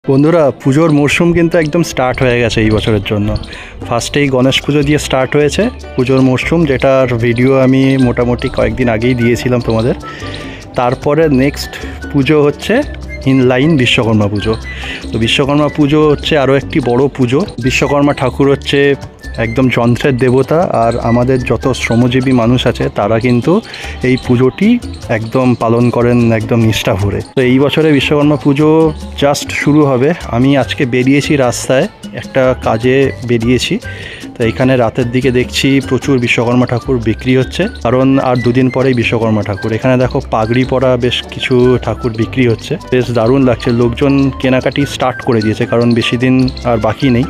বন্ধুরা, পুজোর মরশুম কিন্তু একদম স্টার্ট হয়ে গেছে এই বছরের জন্য। ফার্স্টেই গণেশ পুজো দিয়ে স্টার্ট হয়েছে পুজোর মরশুম, যেটার ভিডিও আমি মোটামুটি কয়েকদিন আগেই দিয়েছিলাম তোমাদের। তারপরে নেক্সট পুজো হচ্ছে ইনলাইন বিশ্বকর্মা পুজো। তো বিশ্বকর্মা পুজো হচ্ছে আরও একটি বড় পুজো। বিশ্বকর্মা ঠাকুর হচ্ছে একদম যন্ত্রের দেবতা, আর আমাদের যত শ্রমজীবী মানুষ আছে তারা কিন্তু এই পুজোটি একদম পালন করেন একদম নিষ্ঠা ভরে। তো এই বছরে বিশ্বকর্মা পুজো জাস্ট শুরু হবে। আমি আজকে বেরিয়েছি রাস্তায়, একটা কাজে বেরিয়েছি। তো এখানে রাতের দিকে দেখছি প্রচুর বিশ্বকর্মা ঠাকুর বিক্রি হচ্ছে, কারণ আর দুদিন পরেই বিশ্বকর্মা ঠাকুর। এখানে দেখো পাগড়ি পরা বেশ কিছু ঠাকুর বিক্রি হচ্ছে, বেশ দারুণ লাগছে। লোকজন কেনাকাটি স্টার্ট করে দিয়েছে, কারণ বেশি দিন আর বাকি নেই।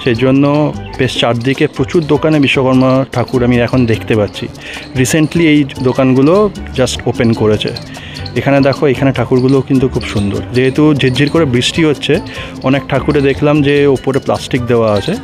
সেই জন্য বেশ চারদিকে প্রচুর দোকানে বিশ্বকর্মা ঠাকুর আমি এখন দেখতে পাচ্ছি। রিসেন্টলি এই দোকানগুলো জাস্ট ওপেন করেছে। এখানে দেখো, এখানে ঠাকুরগুলো কিন্তু খুব সুন্দর। যেহেতু ঝিরঝির করে বৃষ্টি হচ্ছে, অনেক ঠাকুরে দেখলাম যে ওপরে প্লাস্টিক দেওয়া আছে,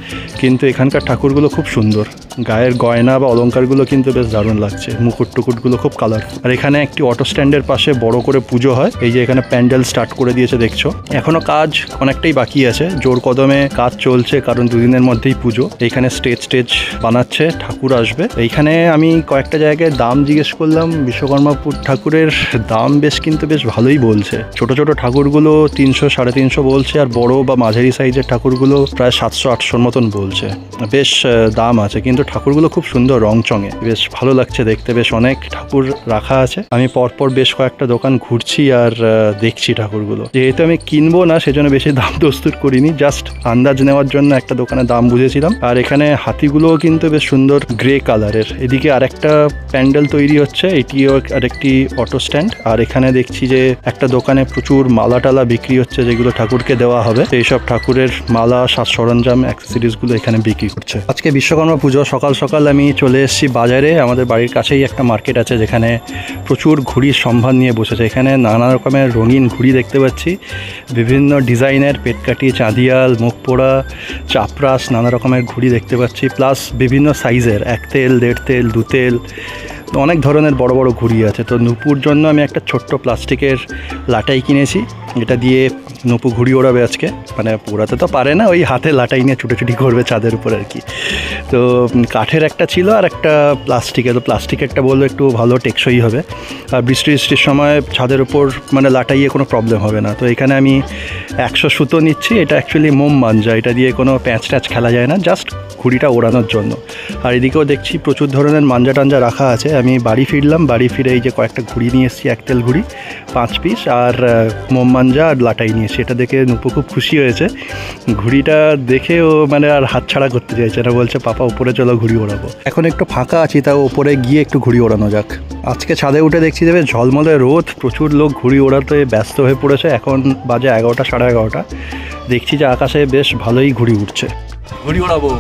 কিন্তু এখানকার ঠাকুরগুলো খুব সুন্দর। গায়ের গয়না বা অলঙ্কারগুলো কিন্তু বেশ দারুণ লাগছে। মুকুট টুকুটগুলো খুব কালারফুল। আর এখানে একটি অটো স্ট্যান্ডের পাশে বড় করে পুজো হয়। এই যে এখানে প্যান্ডেল স্টার্ট করে দিয়েছে দেখছো। এখনো কাজ অনেকটাই বাকি আছে, জোর কদমে কাজ চলছে, কারণ দুদিনের মধ্যেই পুজো। এইখানে স্টেজ বানাচ্ছে, ঠাকুর আসবে। এইখানে আমি কয়েকটা জায়গায় দাম জিজ্ঞেস করলাম। বিশ্বকর্মা ঠাকুরের দাম বেশ ভালোই বলছে। ছোট ছোট ঠাকুরগুলো 300 350 বলছে, আর বড় বা মাঝারি সাইজের ঠাকুরগুলো প্রায় 700-800 মতন বলছে। বেশ দাম আছে, কিন্তু ঠাকুরগুলো খুব সুন্দর রংচঙে, বেশ ভালো লাগছে দেখতে। বেশ অনেক ঠাকুর রাখা আছে। আমি পরপর বেশ কয়েকটা দোকান ঘুরছি আর দেখছি ঠাকুরগুলো। যেহেতু আমি কিনবো না, সেজন্য বেশি দাম দস্তুর করিনি, জাস্ট আন্দাজ নেওয়ার জন্য একটা দোকানে দাম বুঝেছিলাম। আর এখানে হাতিগুলোও কিন্তু বেশ সুন্দর গ্রে কালারের। এদিকে আরেকটা প্যান্ডেল তৈরি হচ্ছে, এটিও আরেকটি অটো স্ট্যান্ড। আর এখানে দেখছি যে একটা দোকানে প্রচুর মালা টালা বিক্রি হচ্ছে, যেগুলো ঠাকুরকে দেওয়া হবে। এইসব ঠাকুরের মালা, সাজ সরঞ্জাম, অ্যাক্সেসরিজগুলো এখানে বিক্রি করছে। আজকে বিশ্বকর্মা পুজো সকাল সকাল আমি চলে এসেছি বাজারে। আমাদের বাড়ির কাছেই একটা মার্কেট আছে, যেখানে প্রচুর ঘুড়ির সম্ভার নিয়ে বসেছে। এখানে নানা রকমের রঙিন ঘুড়ি দেখতে পাচ্ছি, বিভিন্ন ডিজাইনের, পেটকাঠি, চাঁদিয়াল, মুখ পোড়া, চাপরাস, নানা রকমের ঘুড়ি দেখতে পাচ্ছি। প্লাস বিভিন্ন সাইজের, 1 তেল, 1.5 তেল, 2 তেল, অনেক ধরনের বড় বড় ঘুড়ি আছে। তো নুপুর জন্য আমি একটা ছোট্ট প্লাস্টিকের লাটাই কিনেছি, এটা দিয়ে নুপু ঘুড়ি ওড়াবে আজকে। মানে ওড়াতে তো পারে না, ওই হাতে লাটাই নিয়ে ছুটোছুটি করবে ছাদের উপর আর কি। তো কাঠের একটা ছিল আর একটা প্লাস্টিকের। তো প্লাস্টিকেরটা বললো একটু ভালো টেকসই হবে, আর বৃষ্টির সময় ছাদের উপর মানে লাটাইয়ে কোনো প্রবলেম হবে না। তো এখানে আমি 100 সুতো নিচ্ছি। এটা অ্যাকচুয়ালি মোম মাঞ্জা, এটা দিয়ে কোনো প্যাঁচ ট্যাঁচ খেলা যায় না, জাস্ট ঘুড়িটা ওড়ানোর জন্য। আর এদিকেও দেখছি প্রচুর ধরনের মাঞ্জা টাঞ্জা রাখা আছে। আমি বাড়ি ফিরলাম, বাড়ি ফিরে এই যে কয়েকটা ঘুড়ি নিয়ে এসেছি, 1 তেল ঘুড়ি 5 পিস, আর মোম মাঞ্জা আর লাটাই নিয়েছি। এটা দেখে নুপু খুব খুশি হয়েছে। ঘুড়িটা দেখে ও মানে আর হাতছাড়া করতে চাইছে না, বলছে পাপা উপরে চলো ঘুড়ি ওড়াবো। এখন একটু ফাঁকা আছি, তাও উপরে গিয়ে একটু ঘুড়ি ওড়ানো যাক। আজকে ছাদে উঠে দেখছি যে ঝলমলে রোদ, প্রচুর লোক ঘুড়ি ওড়াতে ব্যস্ত হয়ে পড়েছে। এখন বাজে 11টা 11:30। দেখছি যে আকাশে বেশ ভালোই ঘুড়ি উঠছে। ঘুড়ি ওড়াবো।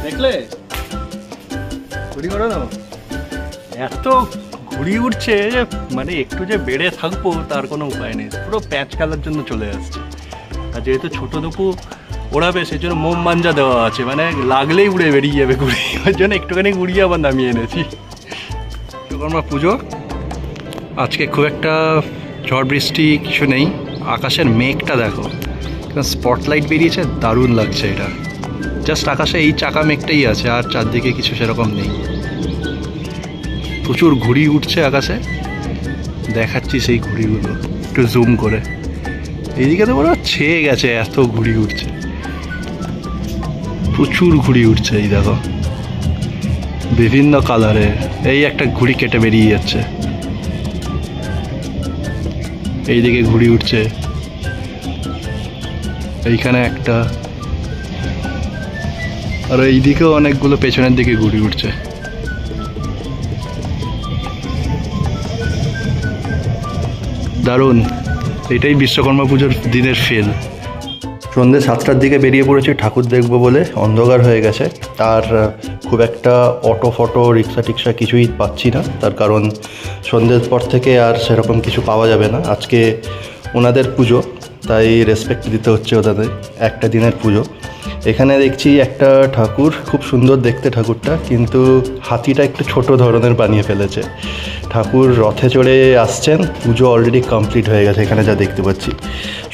দেখলে ঘুড়ি ওড়ানো এত ঘুড়ি উঠছে, মানে একটু যে বেড়ে থাকবো তার কোনো উপায় নেই। পুরো প্যাঁচ খেলার জন্য চলে আসছে। আর যেহেতু ছোটো দুপু ওড়াবে, সেই জন্য মোম মাঞ্জা দেওয়া আছে, মানে লাগলেই উড়ে বেরিয়ে যাবে ঘুড়ি। ওর জন্য একটুখানি ঘুড়ি আবার নামিয়ে এনেছি। বিশ্বকর্মা পুজো আজকে খুব একটা ঝড় বৃষ্টি কিছু নেই, আকাশের মেঘটা দেখো, স্পটলাইট বেরিয়েছে, দারুণ লাগছে এটা। জাস্ট আকাশে এই চাকা মেঘটাই আছে, আর চারদিকে কিছু সেরকম নেই। প্রচুর ঘুড়ি উঠছে আকাশে, দেখাচ্ছি সেই ঘুড়িগুলো একটু জুম করে। এইদিকে তো বড় ছেয়ে গেছে, এত ঘুড়ি উঠছে, প্রচুর ঘুড়ি উঠছে। এই দেখো বিভিন্ন কালারের, এই একটা ঘুড়ি কেটে বেরিয়ে যাচ্ছে, এইদিকে ঘুড়ি উঠছে, এইখানে একটা, আর এইদিকেও অনেকগুলো পেছনের দিকে ঘুড়ি উঠছে। দারুণ, এটাই বিশ্বকর্মা পুজোর দিনের ফেল। সন্ধ্যে 7টার দিকে বেরিয়ে পড়েছি ঠাকুর দেখবো বলে, অন্ধকার হয়ে গেছে। আর খুব একটা অটো ফটো রিক্সা টিক্সা কিছুই পাচ্ছি না, তার কারণ সন্ধ্যের পর থেকে আর সেরকম কিছু পাওয়া যাবে না। আজকে ওনাদের পুজো, তাই রেসপেক্ট দিতে হচ্ছে ওদের, একটা দিনের পুজো। এখানে দেখছি একটা ঠাকুর, খুব সুন্দর দেখতে ঠাকুরটা, কিন্তু হাতিটা একটু ছোট ধরনের বানিয়ে ফেলেছে। ঠাকুর রথে চড়ে আসছেন, পুজো অলরেডি কমপ্লিট হয়ে গেছে এখানে যা দেখতে পাচ্ছি।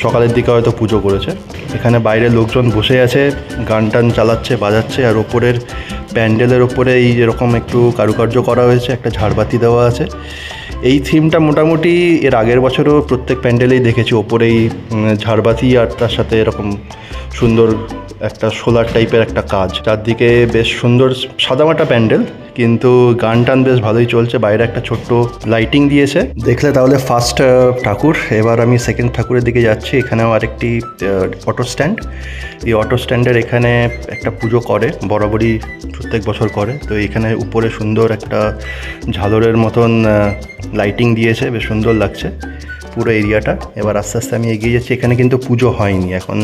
সকালের দিকে হয়তো পুজো করেছে। এখানে বাইরে লোকজন বসে আছে, গান টান চালাচ্ছে, বাজাচ্ছে। আর ওপরের প্যান্ডেলের ওপরে এই যেরকম একটু কারুকার্য করা হয়েছে, একটা ঝাড়বাতি দেওয়া আছে। এই থিমটা মোটামুটি এর আগের বছরও প্রত্যেক প্যান্ডেলেই দেখেছি, ওপরেই ঝাড়বাতি আর তার সাথে এরকম সুন্দর একটা সোলার টাইপের একটা কাজ। চারদিকে বেশ সুন্দর সাদামাটা প্যান্ডেল, কিন্তু গান টান বেশ ভালোই চলছে। বাইরে একটা ছোট্ট লাইটিং দিয়েছে, দেখলে তাহলে ফার্স্ট ঠাকুর। এবার আমি সেকেন্ড ঠাকুরের দিকে যাচ্ছি। এখানেও আরেকটি অটো স্ট্যান্ড, এই অটো স্ট্যান্ডের এখানে একটা পুজো করে, বরাবরই প্রত্যেক বছর করে। তো এখানে উপরে সুন্দর একটা ঝালরের মতন লাইটিং দিয়েছে, বেশ সুন্দর লাগছে পুরো এরিয়াটা। এবার আস্তে আস্তে আমি এগিয়ে যাচ্ছি। এখানে কিন্তু পুজো হয়নি, এখন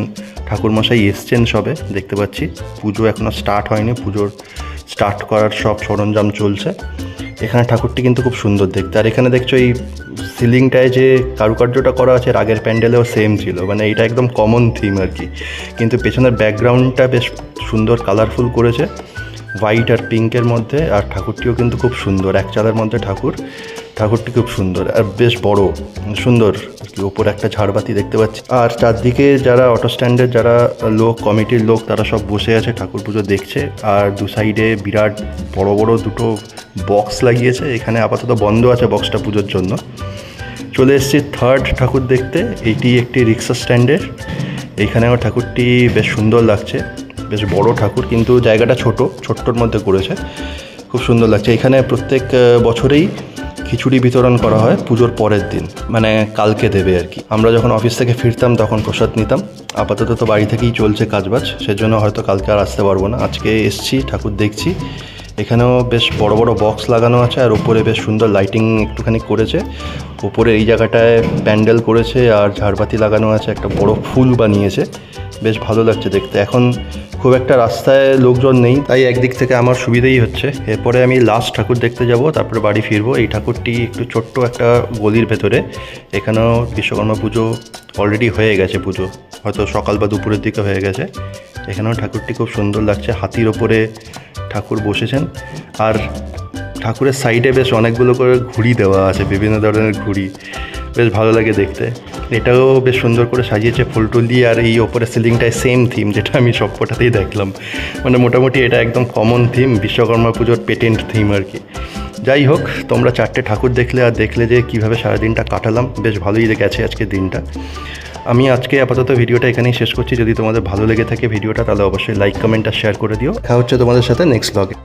ঠাকুরমশাই এসছেন সবে, দেখতে পাচ্ছি। পুজো এখনও স্টার্ট হয়নি, পুজোর স্টার্ট করার সব সরঞ্জাম চলছে। এখানে ঠাকুরটি কিন্তু খুব সুন্দর দেখতে। আর এখানে দেখছো এই সিলিংটায় যে কারুকার্যটা করা আছে, আগের প্যান্ডেলেও সেম ছিল, মানে এটা একদম কমন থিম আর কি। কিন্তু পেছনের ব্যাকগ্রাউন্ডটা বেশ সুন্দর কালারফুল করেছে, হোয়াইট আর পিঙ্কের মধ্যে। আর ঠাকুরটিও কিন্তু খুব সুন্দর, এক চালের মধ্যে ঠাকুরটি খুব সুন্দর আর বেশ বড়, সুন্দর আর কি। ওপরে একটা ঝাড়বাতি দেখতে পাচ্ছি। আর চারদিকে যারা অটো স্ট্যান্ডের যারা লোক, কমিটির লোক, তারা সব বসে আছে, ঠাকুর পুজো দেখছে। আর দু সাইডে বিরাট বড় বড় দুটো বক্স লাগিয়েছে। এখানে আপাতত বন্ধ আছে বক্সটা পুজোর জন্য। চলে এসেছি থার্ড ঠাকুর দেখতে। এইটি একটি রিক্সা স্ট্যান্ডের। এইখানেও ঠাকুরটি বেশ সুন্দর লাগছে, বেশ বড় ঠাকুর, কিন্তু জায়গাটা ছোট্টর মধ্যে করেছে, খুব সুন্দর লাগছে। এখানে প্রত্যেক বছরেই খিচুড়ি বিতরণ করা হয় পুজোর পরের দিন, মানে কালকে দেবে আর কি। আমরা যখন অফিস থেকে ফিরতাম তখন প্রসাদ নিতাম। আপাতত তো বাড়ি থেকেই চলছে কাজবাজ, সেজন্য হয়তো কালকে আর আসতে পারবো না। আজকে এসছি, ঠাকুর দেখছি। এখানেও বেশ বড় বড় বক্স লাগানো আছে, আর উপরে বেশ সুন্দর লাইটিং একটুখানি করেছে। উপরে এই জায়গাটায় প্যান্ডেল করেছে, আর ঝাড়বাতি লাগানো আছে, একটা বড় ফুল বানিয়েছে, বেশ ভালো লাগছে দেখতে। এখন খুব একটা রাস্তায় লোকজন নেই, তাই একদিক থেকে আমার সুবিধেই হচ্ছে। এরপরে আমি লাস্ট ঠাকুর দেখতে যাব, তারপরে বাড়ি ফিরবো। এই ঠাকুরটি একটু ছোট্ট একটা গলির ভেতরে। এখানেও বিশ্বকর্মা পুজো অলরেডি হয়ে গেছে, পুজো হয়তো সকাল বা দুপুরের দিকে হয়ে গেছে। এখানেও ঠাকুরটি খুব সুন্দর লাগছে, হাতির ওপরে ঠাকুর বসেছেন। আর ঠাকুরের সাইডে বেশ অনেকগুলো করে ঘুড়ি দেওয়া আছে, বিভিন্ন ধরনের ঘুড়ি, বেশ ভালো লাগে দেখতে। এটাও বেশ সুন্দর করে সাজিয়েছে ফুলটুল দিয়ে। আর এই ওপরে সিলিংটায় সেম থিম, যেটা আমি সব কটাতেই দেখলাম। মানে মোটামুটি এটা একদম কমন থিম, বিশ্বকর্মা পুজোর পেটেন্ট থিম আর কি। যাই হোক, তোমরা চারটে ঠাকুর দেখলে, আর দেখলে যে কীভাবে সারাদিনটা কাটালাম, বেশ ভালোই গেছে আজকের দিনটা। আমি আজকে আপাতত ভিডিওটা এখানেই শেষ করছি। যদি তোমাদের ভালো লেগে থাকে ভিডিওটা, তাহলে অবশ্যই লাইক, কমেন্ট আর শেয়ার করে দিও। দেখা হচ্ছে তোমাদের সাথে নেক্সট ব্লগে।